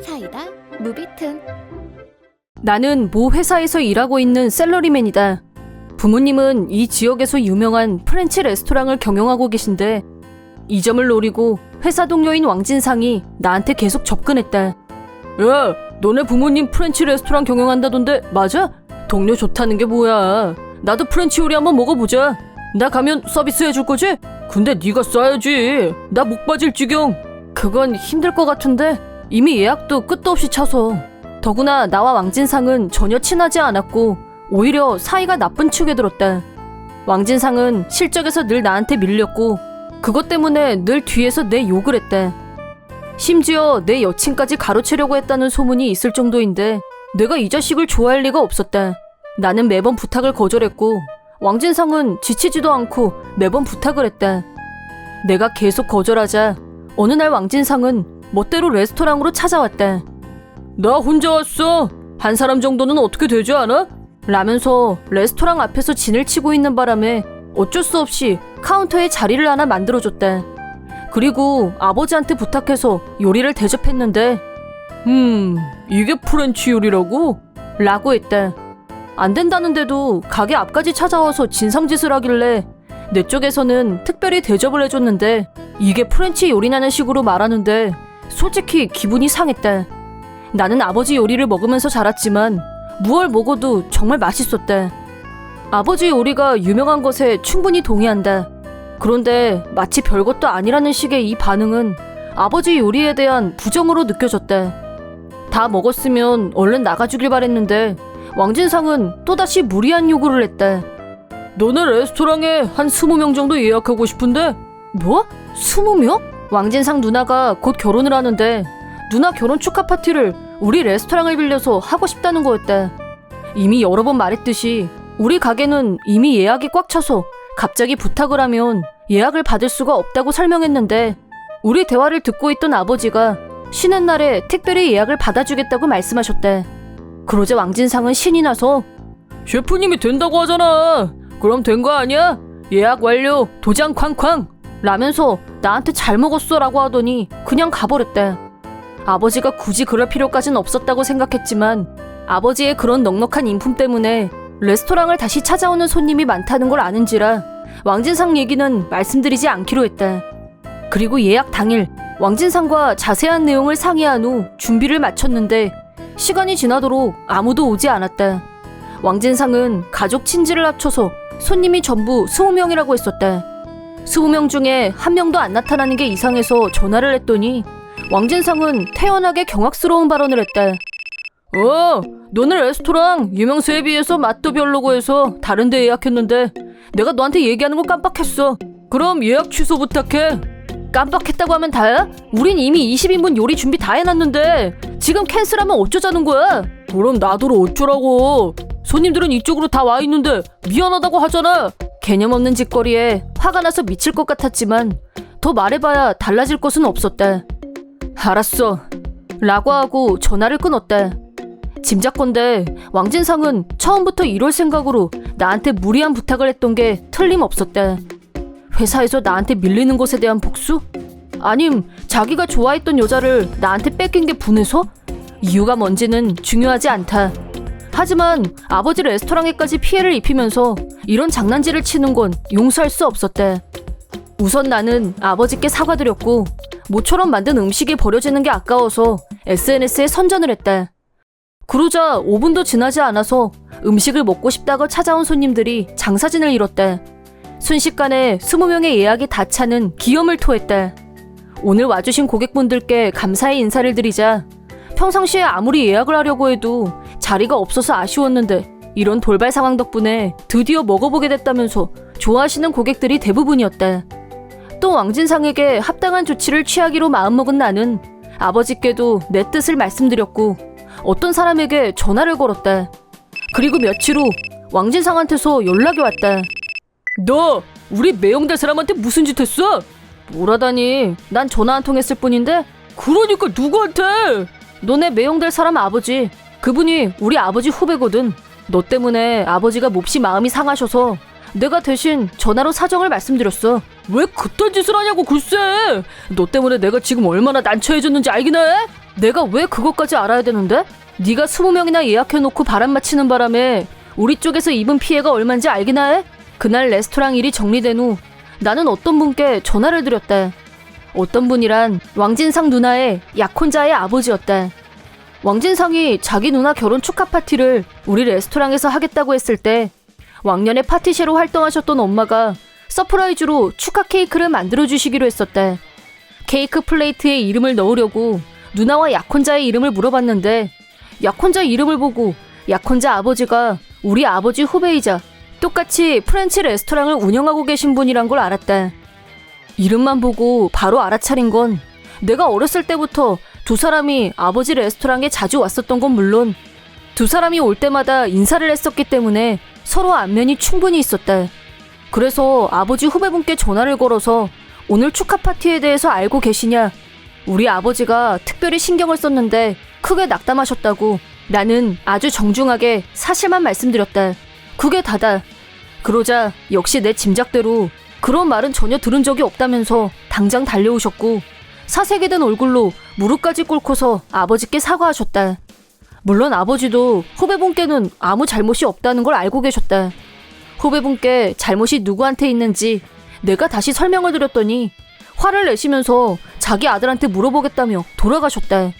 사이다 무비튼. 나는 모 회사에서 일하고 있는 샐러리맨이다. 부모님은 이 지역에서 유명한 프렌치 레스토랑을 경영하고 계신데 이 점을 노리고 회사 동료인 왕진상이 나한테 계속 접근했다. 야, 너네 부모님 프렌치 레스토랑 경영한다던데 맞아? 동료 좋다는 게 뭐야. 나도 프렌치 요리 한번 먹어보자. 나 가면 서비스 해줄 거지? 근데 네가 싸야지. 나 목 빠질 지경. 그건 힘들 것 같은데 이미 예약도 끝도 없이 차서. 더구나 나와 왕진상은 전혀 친하지 않았고 오히려 사이가 나쁜 축에 들었다. 왕진상은 실적에서 늘 나한테 밀렸고 그것 때문에 늘 뒤에서 내 욕을 했다. 심지어 내 여친까지 가로채려고 했다는 소문이 있을 정도인데 내가 이 자식을 좋아할 리가 없었다. 나는 매번 부탁을 거절했고 왕진상은 지치지도 않고 매번 부탁을 했다. 내가 계속 거절하자 어느 날 왕진상은 멋대로 레스토랑으로 찾아왔다. 나 혼자 왔어. 한 사람 정도는 어떻게 되지 않아? 라면서 레스토랑 앞에서 진을 치고 있는 바람에 어쩔 수 없이 카운터에 자리를 하나 만들어줬다. 그리고 아버지한테 부탁해서 요리를 대접했는데 이게 프렌치 요리라고? 라고 했다. 안 된다는데도 가게 앞까지 찾아와서 진상짓을 하길래 내 쪽에서는 특별히 대접을 해줬는데 이게 프렌치 요리냐는 식으로 말하는데 솔직히 기분이 상했다. 나는 아버지 요리를 먹으면서 자랐지만 무얼 먹어도 정말 맛있었다. 아버지 요리가 유명한 것에 충분히 동의한다. 그런데 마치 별것도 아니라는 식의 이 반응은 아버지 요리에 대한 부정으로 느껴졌다. 다 먹었으면 얼른 나가주길 바랬는데 왕진상은 또다시 무리한 요구를 했다. 너네 레스토랑에 한 20명 정도 예약하고 싶은데? 뭐? 20명? 왕진상 누나가 곧 결혼을 하는데 누나 결혼 축하 파티를 우리 레스토랑을 빌려서 하고 싶다는 거였다. 이미 여러 번 말했듯이 우리 가게는 이미 예약이 꽉 차서 갑자기 부탁을 하면 예약을 받을 수가 없다고 설명했는데 우리 대화를 듣고 있던 아버지가 쉬는 날에 특별히 예약을 받아주겠다고 말씀하셨다. 그러자 왕진상은 신이 나서 셰프님이 된다고 하잖아. 그럼 된 거 아니야? 예약 완료, 도장 쾅쾅 라면서 나한테 잘 먹었어 라고 하더니 그냥 가버렸다. 아버지가 굳이 그럴 필요까진 없었다고 생각했지만 아버지의 그런 넉넉한 인품 때문에 레스토랑을 다시 찾아오는 손님이 많다는 걸 아는지라 왕진상 얘기는 말씀드리지 않기로 했다. 그리고 예약 당일 왕진상과 자세한 내용을 상의한 후 준비를 마쳤는데 시간이 지나도록 아무도 오지 않았다. 왕진상은 가족 친지를 합쳐서 손님이 전부 20명이라고 했었다. 20명 중에 한 명도 안 나타나는 게 이상해서 전화를 했더니 왕진상은 태연하게 경악스러운 발언을 했다. 너네 레스토랑 유명세에 비해서 맛도 별로고 해서 다른 데 예약했는데 내가 너한테 얘기하는 걸 깜빡했어. 그럼 예약 취소 부탁해. 깜빡했다고 하면 다야? 우린 이미 20인분 요리 준비 다 해놨는데 지금 캔슬하면 어쩌자는 거야? 그럼 나더러 어쩌라고. 손님들은 이쪽으로 다 와 있는데 미안하다고 하잖아. 개념 없는 짓거리에 화가 나서 미칠 것 같았지만 더 말해봐야 달라질 것은 없었다. 알았어 라고 하고 전화를 끊었다. 짐작건데 왕진상은 처음부터 이럴 생각으로 나한테 무리한 부탁을 했던 게 틀림없었다. 회사에서 나한테 밀리는 것에 대한 복수? 아님 자기가 좋아했던 여자를 나한테 뺏긴 게 분해서? 이유가 뭔지는 중요하지 않다. 하지만 아버지 레스토랑에까지 피해를 입히면서 이런 장난질을 치는 건 용서할 수 없었다. 우선 나는 아버지께 사과드렸고 모처럼 만든 음식이 버려지는 게 아까워서 SNS에 선전을 했다. 그러자 5분도 지나지 않아서 음식을 먹고 싶다고 찾아온 손님들이 장사진을 이뤘다. 순식간에 20명의 예약이 다 차는 기염을 토했다. 오늘 와주신 고객분들께 감사의 인사를 드리자 평상시에 아무리 예약을 하려고 해도 자리가 없어서 아쉬웠는데 이런 돌발 상황 덕분에 드디어 먹어보게 됐다면서 좋아하시는 고객들이 대부분이었다. 또 왕진상에게 합당한 조치를 취하기로 마음먹은 나는 아버지께도 내 뜻을 말씀드렸고 어떤 사람에게 전화를 걸었다. 그리고 며칠 후 왕진상한테서 연락이 왔다. 너 우리 매형될 사람한테 무슨 짓 했어? 뭐라다니. 난 전화 한 통 했을 뿐인데. 그러니까 누구한테? 너네 매형될 사람 아버지. 그분이 우리 아버지 후배거든. 너 때문에 아버지가 몹시 마음이 상하셔서 내가 대신 전화로 사정을 말씀드렸어. 왜 그딴 짓을 하냐고 글쎄. 너 때문에 내가 지금 얼마나 난처해졌는지 알긴 해? 내가 왜 그것까지 알아야 되는데? 네가 20명이나 예약해놓고 바람 맞히는 바람에 우리 쪽에서 입은 피해가 얼만지 알긴 해? 그날 레스토랑 일이 정리된 후 나는 어떤 분께 전화를 드렸다. 어떤 분이란 왕진상 누나의 약혼자의 아버지였다. 왕진상이 자기 누나 결혼 축하 파티를 우리 레스토랑에서 하겠다고 했을 때 왕년에 파티셰로 활동하셨던 엄마가 서프라이즈로 축하 케이크를 만들어주시기로 했었다. 케이크 플레이트에 이름을 넣으려고 누나와 약혼자의 이름을 물어봤는데 약혼자 이름을 보고 약혼자 아버지가 우리 아버지 후배이자 똑같이 프렌치 레스토랑을 운영하고 계신 분이란 걸 알았다. 이름만 보고 바로 알아차린 건 내가 어렸을 때부터 두 사람이 아버지 레스토랑에 자주 왔었던 건 물론 두 사람이 올 때마다 인사를 했었기 때문에 서로 안면이 충분히 있었다. 그래서 아버지 후배분께 전화를 걸어서 오늘 축하 파티에 대해서 알고 계시냐? 우리 아버지가 특별히 신경을 썼는데 크게 낙담하셨다고 나는 아주 정중하게 사실만 말씀드렸다. 그게 다다. 그러자 역시 내 짐작대로 그런 말은 전혀 들은 적이 없다면서 당장 달려오셨고 사색이 된 얼굴로 무릎까지 꿇고서 아버지께 사과하셨다. 물론 아버지도 후배분께는 아무 잘못이 없다는 걸 알고 계셨다. 후배분께 잘못이 누구한테 있는지 내가 다시 설명을 드렸더니 화를 내시면서 자기 아들한테 물어보겠다며 돌아가셨다.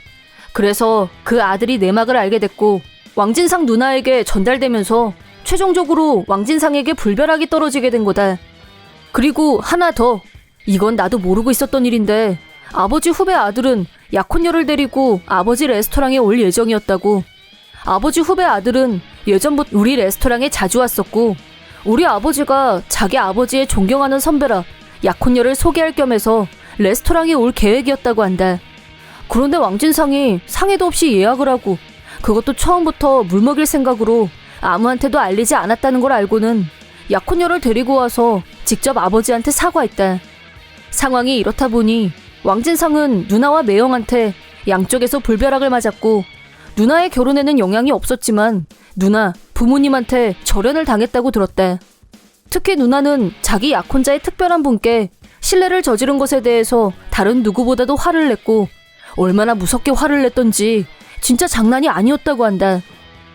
그래서 그 아들이 내막을 알게 됐고 왕진상 누나에게 전달되면서 최종적으로 왕진상에게 불벼락이 떨어지게 된 거다. 그리고 하나 더. 이건 나도 모르고 있었던 일인데 아버지 후배 아들은 약혼녀를 데리고 아버지 레스토랑에 올 예정이었다고. 아버지 후배 아들은 예전부터 우리 레스토랑에 자주 왔었고 우리 아버지가 자기 아버지의 존경하는 선배라 약혼녀를 소개할 겸해서 레스토랑에 올 계획이었다고 한다. 그런데 왕진상이 상의도 없이 예약을 하고 그것도 처음부터 물먹일 생각으로 아무한테도 알리지 않았다는 걸 알고는 약혼녀를 데리고 와서 직접 아버지한테 사과했다. 상황이 이렇다 보니 왕진상은 누나와 매형한테 양쪽에서 불벼락을 맞았고 누나의 결혼에는 영향이 없었지만 누나, 부모님한테 절연을 당했다고 들었다. 특히 누나는 자기 약혼자의 특별한 분께 실례를 저지른 것에 대해서 다른 누구보다도 화를 냈고 얼마나 무섭게 화를 냈던지 진짜 장난이 아니었다고 한다.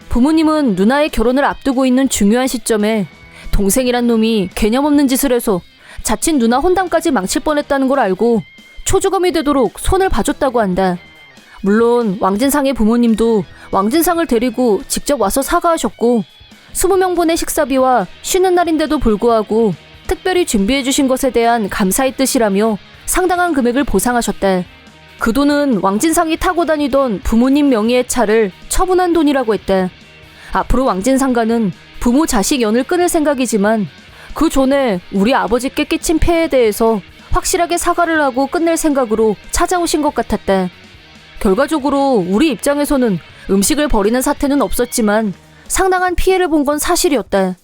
부모님은 누나의 결혼을 앞두고 있는 중요한 시점에 동생이란 놈이 개념 없는 짓을 해서 자칫 누나 혼담까지 망칠 뻔했다는 걸 알고 초주검이 되도록 손을 봐줬다고 한다. 물론 왕진상의 부모님도 왕진상을 데리고 직접 와서 사과하셨고 20명분의 식사비와 쉬는 날인데도 불구하고 특별히 준비해주신 것에 대한 감사의 뜻이라며 상당한 금액을 보상하셨다. 그 돈은 왕진상이 타고 다니던 부모님 명의의 차를 처분한 돈이라고 했다. 앞으로 왕진상과는 부모 자식 연을 끊을 생각이지만 그 전에 우리 아버지께 끼친 폐해에 대해서 확실하게 사과를 하고 끝낼 생각으로 찾아오신 것 같았다. 결과적으로 우리 입장에서는 음식을 버리는 사태는 없었지만 상당한 피해를 본 건 사실이었다.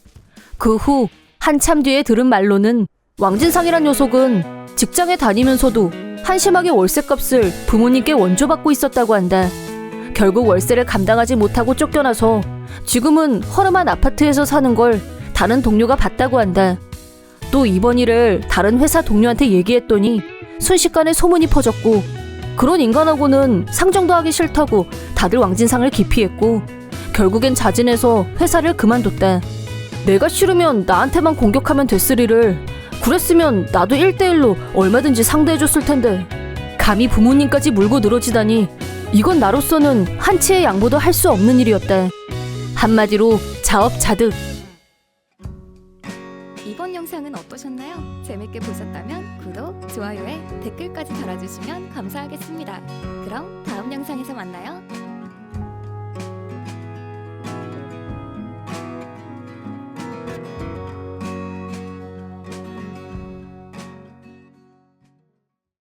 그 후 한참 뒤에 들은 말로는 왕진상이란 녀석은 직장에 다니면서도 한심하게 월세값을 부모님께 원조받고 있었다고 한다. 결국 월세를 감당하지 못하고 쫓겨나서 지금은 허름한 아파트에서 사는 걸 다른 동료가 봤다고 한다. 또 이번 일을 다른 회사 동료한테 얘기했더니 순식간에 소문이 퍼졌고 그런 인간하고는 상정도 하기 싫다고 다들 왕진상을 기피했고 결국엔 자진해서 회사를 그만뒀다. 내가 싫으면 나한테만 공격하면 됐을 일을 그랬으면 나도 1대1로 얼마든지 상대해줬을 텐데 감히 부모님까지 물고 늘어지다니 이건 나로서는 한치의 양보도 할 수 없는 일이었다. 한마디로 자업자득. 이번 영상은 어떠셨나요? 재밌게 보셨다면 구독, 좋아요에 댓글까지 달아주시면 감사하겠습니다. 그럼 다음 영상에서 만나요.